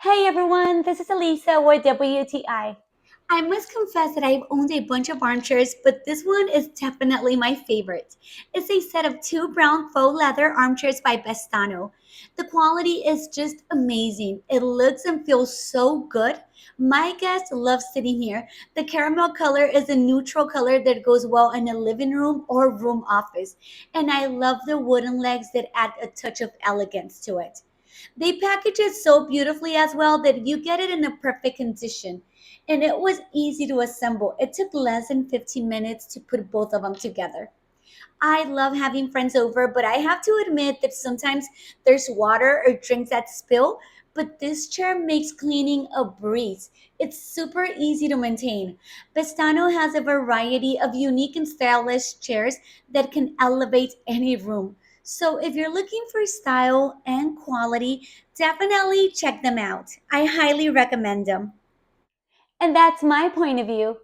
Hey everyone, this is Elisa with WTI. I must confess that I've owned a bunch of armchairs, but this one is definitely my favorite. It's a set of two brown faux leather armchairs by Bestano. The quality is just amazing. It looks and feels so good. My guests love sitting here. The caramel color is a neutral color that goes well in a living room or room office. And I love the wooden legs that add a touch of elegance to it. They package it so beautifully as well that you get it in a perfect condition. And it was easy to assemble. It took less than 15 minutes to put both of them together. I love having friends over, but I have to admit that sometimes there's water or drinks that spill. But this chair makes cleaning a breeze. It's super easy to maintain. Pestano has a variety of unique and stylish chairs that can elevate any room. So if you're looking for style and quality, definitely check them out. I highly recommend them. And that's my point of view.